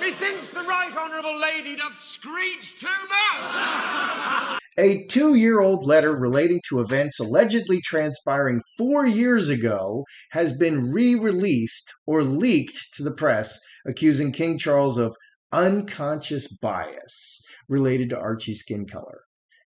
Methinks the right honourable lady doth screech too much. A 2-year-old letter relating to events allegedly transpiring 4 years ago has been re-released or leaked to the press, accusing King Charles of unconscious bias related to Archie's skin color.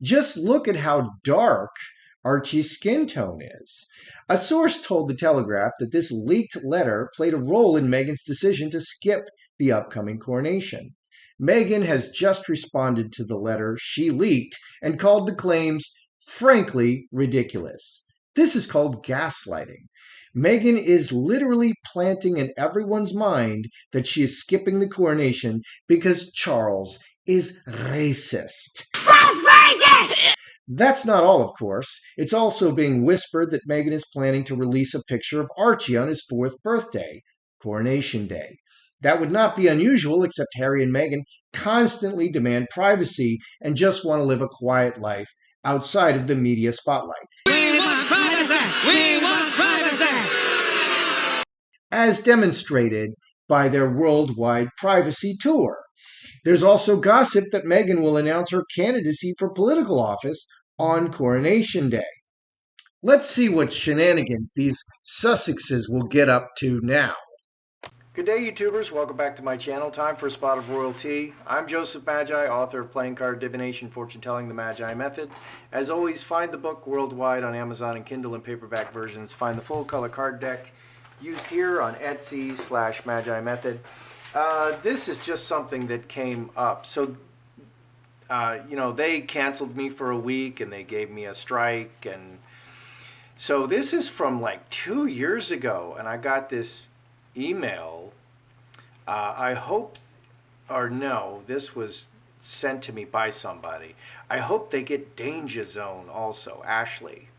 Just look at how dark Archie's skin tone is. A source told The Telegraph that this leaked letter played a role in Meghan's decision to skip the upcoming coronation. Meghan has just responded to the letter she leaked and called the claims frankly ridiculous. This is called gaslighting. Meghan is literally planting in everyone's mind that she is skipping the coronation because Charles is racist. That's not all, of course. It's also being whispered that Meghan is planning to release a picture of Archie on his 4th birthday, Coronation Day. That would not be unusual, except Harry and Meghan constantly demand privacy and just want to live a quiet life outside of the media spotlight. We want privacy! We want privacy! As demonstrated by their worldwide privacy tour. There's also gossip that Meghan will announce her candidacy for political office on Coronation Day. Let's see what shenanigans these Sussexes will get up to now. Good day, YouTubers. Welcome back to my channel. Time for a spot of royalty. I'm Joseph Magi, author of Playing Card Divination, Fortune Telling, The Magi Method. As always, find the book worldwide on Amazon and Kindle and paperback versions. Find the full color card deck used here on Etsy/Magi Method. This is just something that came up. So, they canceled me for a week and they gave me a strike. And so this is from like 2 years ago. And I got this email. I hope, or no, this was sent to me by somebody. I hope they get Danger Zone also, Ashley.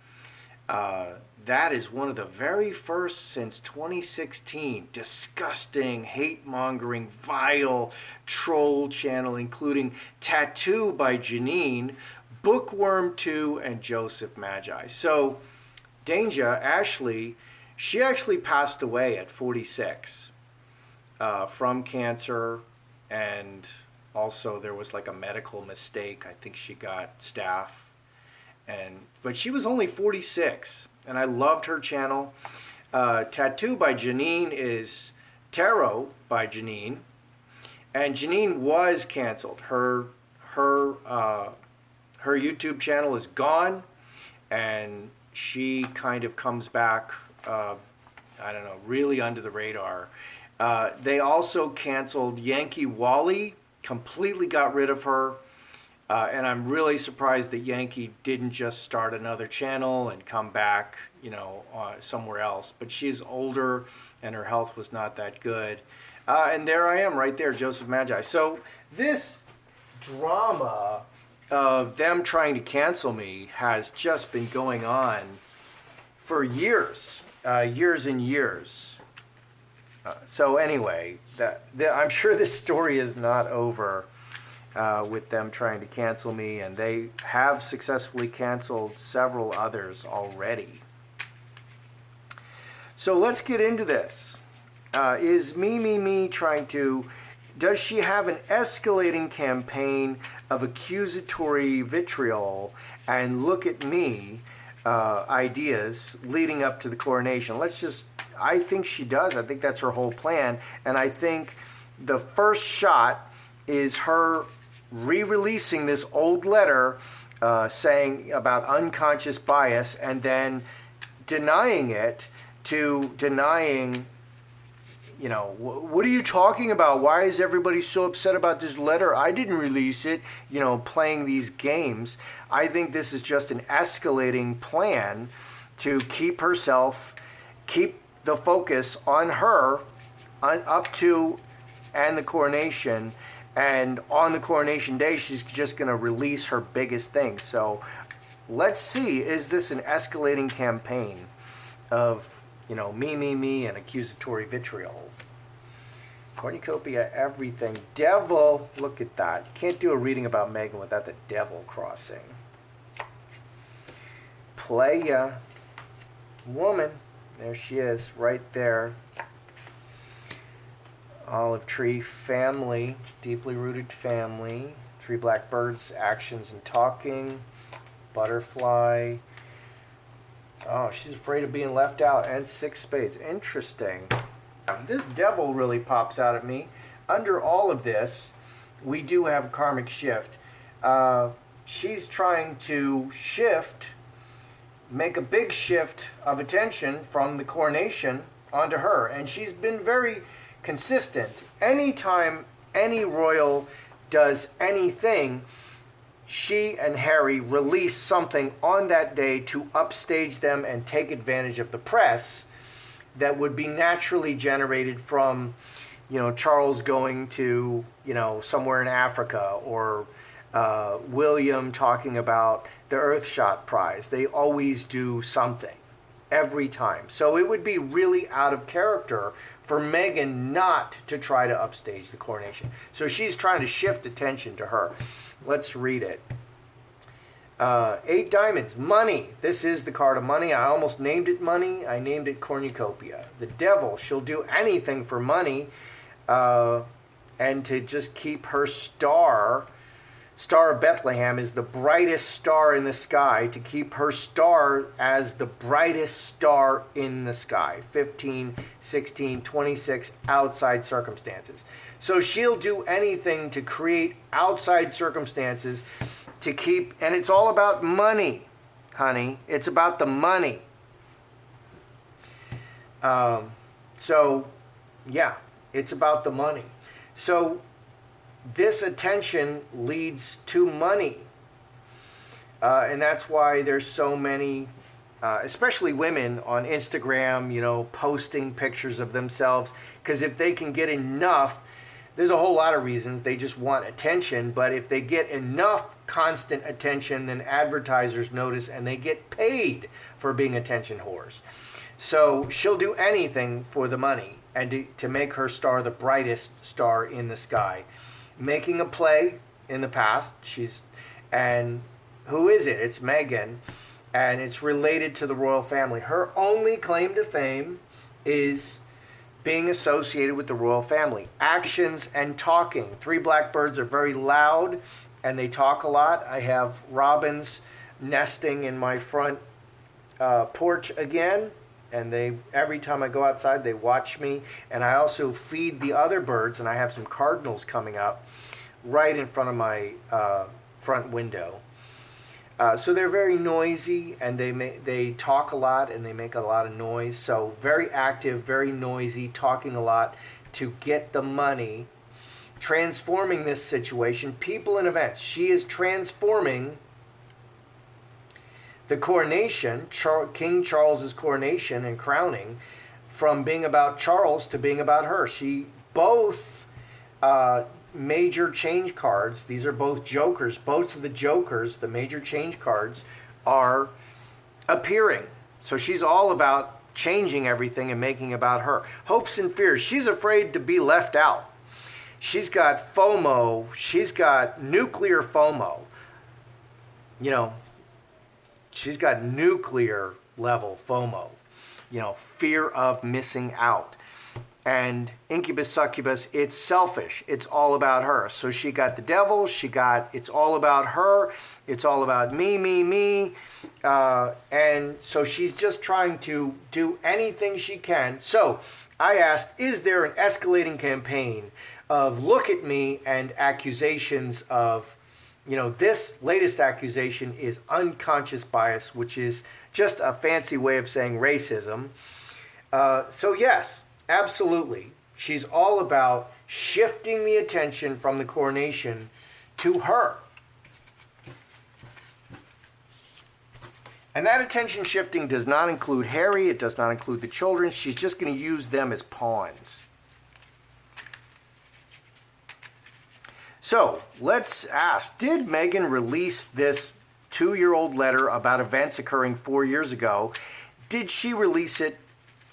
That is one of the very first since 2016 disgusting, hate-mongering, vile troll channel, including Tattoo by Janine, Bookworm 2, and Joseph Magi. So, Danger, Ashley, she actually passed away at 46 from cancer, and also there was like a medical mistake. I think she got staph, but she was only 46, and I loved her channel. Tattoo by Janine is Tarot by Janine, and Janine was canceled. Her YouTube channel is gone, and she kind of comes back. I don't know, really under the radar. They also canceled Yankee Wally, completely got rid of her. And I'm really surprised that Yankee didn't just start another channel and come back, somewhere else. But she's older and her health was not that good. And there I am right there, Joseph Magi. So this drama of them trying to cancel me has just been going on for years. Years and years. So anyway, I'm sure this story is not over with them trying to cancel me, and they have successfully canceled several others already. So let's get into this. Is me trying to... Does she have an escalating campaign of accusatory vitriol and look at me ideas leading up to the coronation? I think she does. I think that's her whole plan. And I think the first shot is her re-releasing this old letter saying about unconscious bias, and then denying it to denying, what are you talking about? Why is everybody so upset about this letter? I didn't release it, playing these games. I think this is just an escalating plan to keep the focus on her up to and the coronation. And on the coronation day, she's just going to release her biggest thing. So let's see, is this an escalating campaign of, me, and accusatory vitriol? Cornucopia, everything. Devil, look at that. You can't do a reading about Meghan without the devil crossing. Playa. Woman. There she is, right there. Olive tree, family, deeply rooted family. 3 blackbirds, actions and talking. Butterfly. Oh, she's afraid of being left out. And 6 spades. Interesting. This devil really pops out at me. Under all of this, we do have a karmic shift. She's trying to make a big shift of attention from the coronation onto her. And she's been very consistent. Anytime any royal does anything, she and Harry release something on that day to upstage them and take advantage of the press that would be naturally generated from, Charles going to, somewhere in Africa, or William talking about the Earthshot Prize. They always do something every time. So it would be really out of character for Meghan not to try to upstage the coronation. So she's trying to shift attention to her. Let's read it. 8 diamonds, money. This is the card of money. I almost named it money. I named it cornucopia. The devil, she'll do anything for money, and to just keep her star. Star of Bethlehem is the brightest star in the sky, to keep her star as the brightest star in the sky. 15, 16, 26 outside circumstances. So she'll do anything to create outside circumstances to keep, and it's all about money, honey. It's about the money. So, yeah, it's about the money. So this attention leads to money. And that's why there's so many, especially women on Instagram, posting pictures of themselves. Because if they can get enough, there's a whole lot of reasons. They just want attention. But if they get enough constant attention, then advertisers notice and they get paid for being attention whores. So she'll do anything for the money and to make her star the brightest star in the sky. Making a play in the past. And who is it? It's Meghan. And it's related to the royal family. Her only claim to fame is being associated with the royal family. Actions and talking. 3 blackbirds are very loud and they talk a lot. I have robins nesting in my front porch again. And every time I go outside, they watch me. And I also feed the other birds, and I have some cardinals coming up right in front of my front window. So they're very noisy, and they talk a lot, and they make a lot of noise. So very active, very noisy, talking a lot to get the money, transforming this situation, people and events. She is transforming the coronation, King Charles's coronation and crowning, from being about Charles to being about her. Both major change cards, these are both jokers. Both of the jokers, the major change cards, are appearing. So she's all about changing everything and making about her. Hopes and fears. She's afraid to be left out. She's got FOMO. She's got nuclear FOMO. She's got nuclear level FOMO, fear of missing out. And incubus, succubus, it's selfish. It's all about her. So she got the devil. It's all about her. It's all about me. And so she's just trying to do anything she can. So I asked, is there an escalating campaign of look at me and accusations of, this latest accusation is unconscious bias, which is just a fancy way of saying racism. So yes, absolutely. She's all about shifting the attention from the coronation to her. And that attention shifting does not include Harry. It does not include the children. She's just going to use them as pawns. So let's ask, did Meghan release this 2-year-old letter about events occurring 4 years ago? Did she release it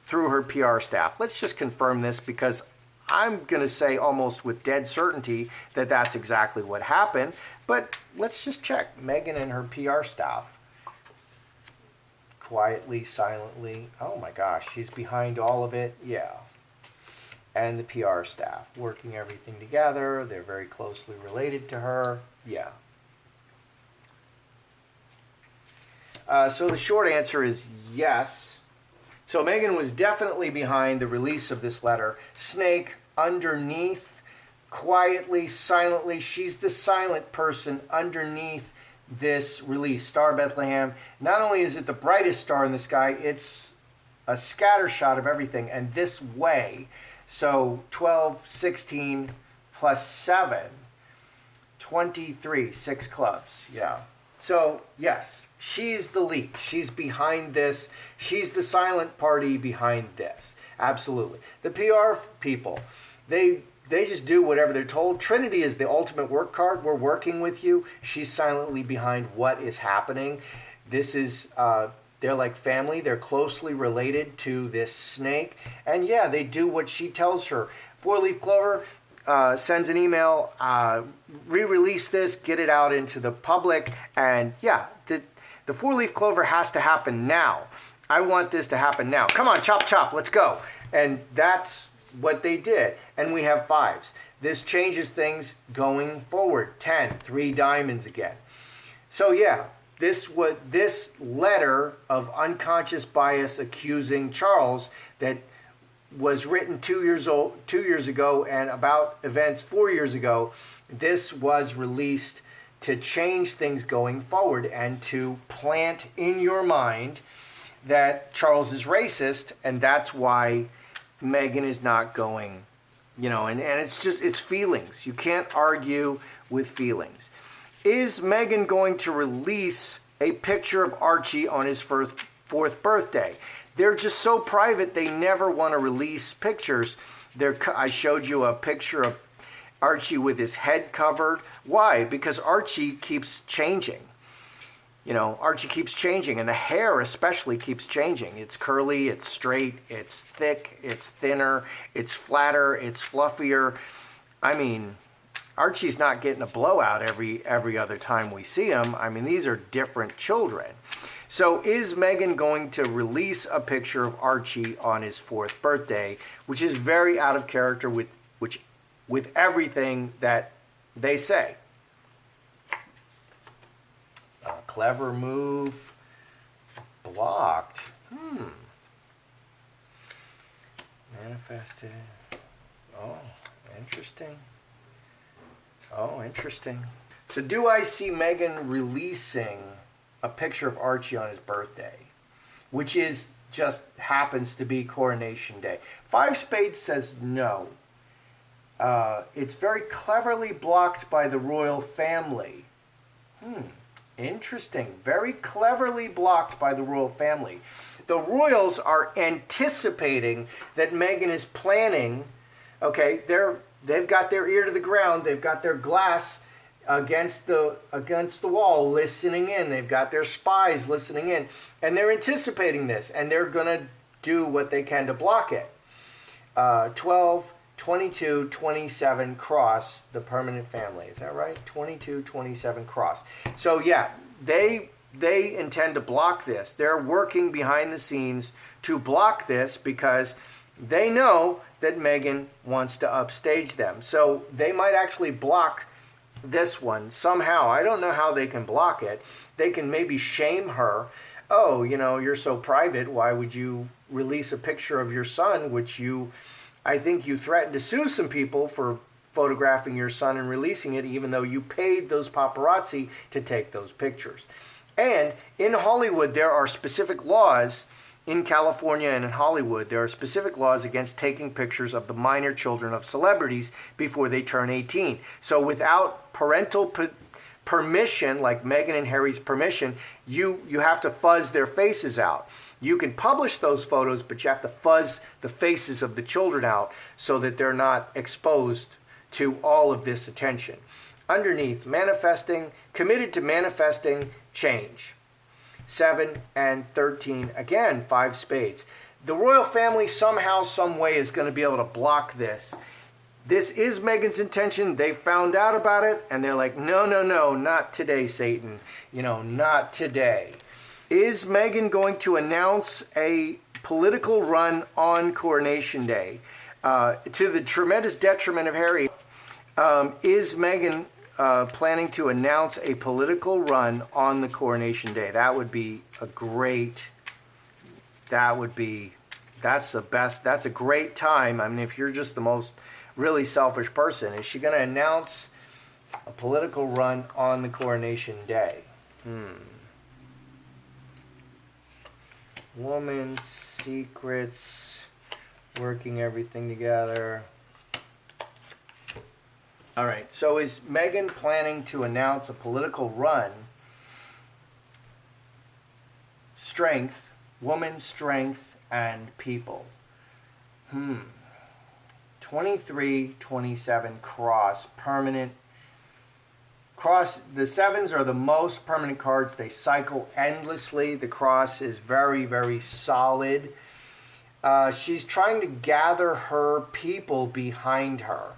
through her PR staff? Let's just confirm this, because I'm going to say almost with dead certainty that that's exactly what happened. But let's just check. Meghan and her PR staff. Quietly, silently. Oh my gosh, she's behind all of it. Yeah. and the PR staff working everything together. They're very closely related to her. Yeah. So the short answer is yes. So Meghan was definitely behind the release of this letter. Snake underneath, quietly, silently. She's the silent person underneath this release. Star Bethlehem. Not only is it the brightest star in the sky, it's a scatter shot of everything. And this way, so 12, 16 plus 7, 23, 6 clubs. Yeah. So, yes, she's the lead. She's behind this. She's the silent party behind this. Absolutely. The PR people, they just do whatever they're told. Trinity is the ultimate work card. We're working with you. She's silently behind what is happening. This is, they're like family. They're closely related to this snake. And yeah, they do what she tells her. Four-leaf clover sends an email, re-release this, get it out into the public. And yeah, the four-leaf clover has to happen now. I want this to happen now. Come on, chop, chop, let's go. And that's what they did. And we have 5s. This changes things going forward. 10, 3 diamonds again. So yeah, this letter of unconscious bias accusing Charles that was written 2 years ago and about events 4 years ago, this was released to change things going forward and to plant in your mind that Charles is racist, and that's why Meghan is not going, and it's feelings. You can't argue with feelings. Is Meghan going to release a picture of Archie on his fourth birthday? They're just so private, they never want to release pictures. I showed you a picture of Archie with his head covered. Why? Because Archie keeps changing. Archie keeps changing, and the hair especially keeps changing. It's curly, it's straight, it's thick, it's thinner, it's flatter, it's fluffier. I mean, Archie's not getting a blowout every other time we see him. I mean, these are different children. So is Meghan going to release a picture of Archie on his 4th birthday, which is very out of character with everything that they say? Clever move. Blocked. Manifested. Oh, interesting. So do I see Meghan releasing a picture of Archie on his birthday, which just happens to be Coronation Day? 5 spades says no. It's very cleverly blocked by the royal family. Interesting. Very cleverly blocked by the royal family. The royals are anticipating that Meghan is planning. Okay, they've got their ear to the ground. They've got their glass against the wall, listening in. They've got their spies listening in, and they're anticipating this, and they're gonna do what they can to block it. 12, 22, 27 cross the permanent family. Is that right? 22, 27 cross. So yeah, they intend to block this. They're working behind the scenes to block this because they know that Meghan wants to upstage them. So they might actually block this one somehow. I don't know how they can block it. They can maybe shame her. Oh, you're so private. Why would you release a picture of your son, which I think you threatened to sue some people for photographing your son and releasing it, even though you paid those paparazzi to take those pictures. And in Hollywood, there are specific laws. In California and in Hollywood, there are specific laws against taking pictures of the minor children of celebrities before they turn 18. So without parental permission, like Meghan and Harry's permission, you have to fuzz their faces out. You can publish those photos, but you have to fuzz the faces of the children out so that they're not exposed to all of this attention. Underneath, manifesting, committed to manifesting change. 7 and 13, again, 5 spades. The royal family somehow, some way is going to be able to block this. This is Meghan's intention. They found out about it, and they're like, no, not today, Satan. Not today. Is Meghan going to announce a political run on Coronation Day? To the tremendous detriment of Harry, is Meghan planning to announce a political run on the Coronation Day? That would be a great, that's the best, that's a great time. I mean, if you're just the most really selfish person, is she going to announce a political run on the Coronation Day? Woman's secrets, working everything together. All right, so is Meghan planning to announce a political run? Strength, woman's strength and people. 23, 27, cross, permanent. Cross, the sevens are the most permanent cards. They cycle endlessly. The cross is very, very solid. She's trying to gather her people behind her,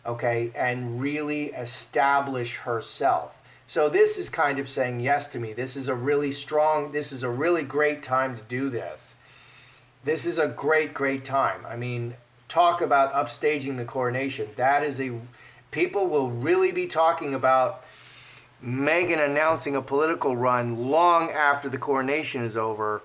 okay, and really establish herself. So this is kind of saying yes to me. This is a really strong, this is a really great time to do this. This is a great, great time. I mean, talk about upstaging the coronation. That is people will really be talking about Meghan announcing a political run long after the coronation is over.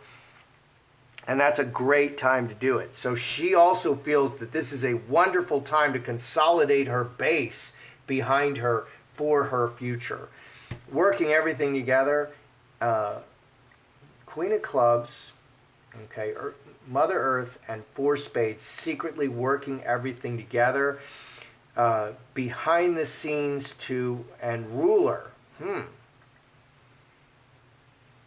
And that's a great time to do it. So she also feels that this is a wonderful time to consolidate her base behind her for her future. Working everything together. Queen of Clubs, okay, Mother Earth and Four Spades secretly working everything together. Behind the scenes and ruler.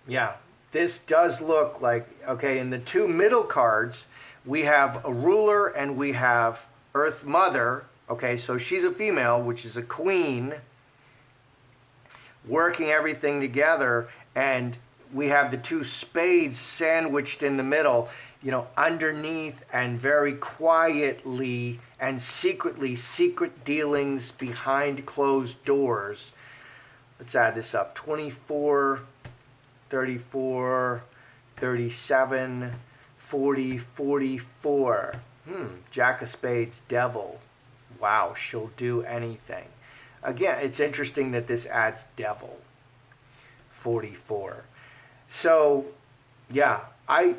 Yeah. This does look like, okay, in the two middle cards, we have a ruler and we have Earth Mother. Okay, so she's a female, which is a queen, working everything together. And we have the two spades sandwiched in the middle, you know, underneath, and very quietly and secretly, secret dealings behind closed doors. Let's add this up. 24... 34, 37, 40, 44. Jack of Spades, Devil. Wow, she'll do anything. Again, it's interesting that this adds Devil. 44. So, yeah, I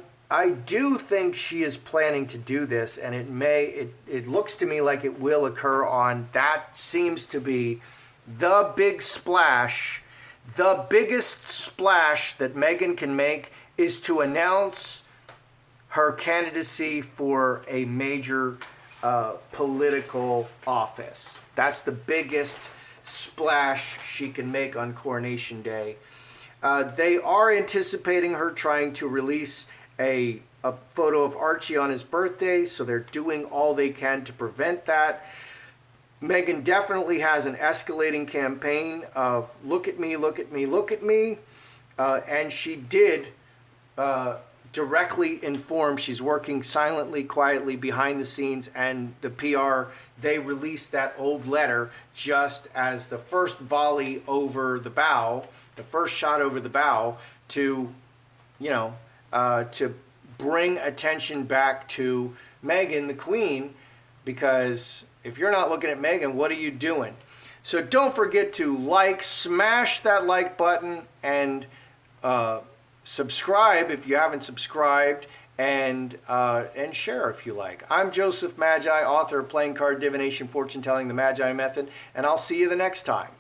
do think she is planning to do this, and it looks to me like it will occur on, that seems to be the big splash. The biggest splash that Meghan can make is to announce her candidacy for a major political office. That's the biggest splash she can make on Coronation Day. They are anticipating her trying to release a photo of Archie on his birthday, so they're doing all they can to prevent that. Meghan definitely has an escalating campaign of look at me, look at me, look at me. And she did directly inform, she's working silently, quietly behind the scenes, and the PR, they released that old letter just as the first volley over the bow, the first shot over the bow to, to bring attention back to Meghan, the Queen, because if you're not looking at Meghan, what are you doing? So don't forget to smash that like button, and subscribe if you haven't subscribed, and share if you like. I'm Joseph Magi, author of Playing Card Divination, Fortune Telling, the Magi Method, and I'll see you the next time.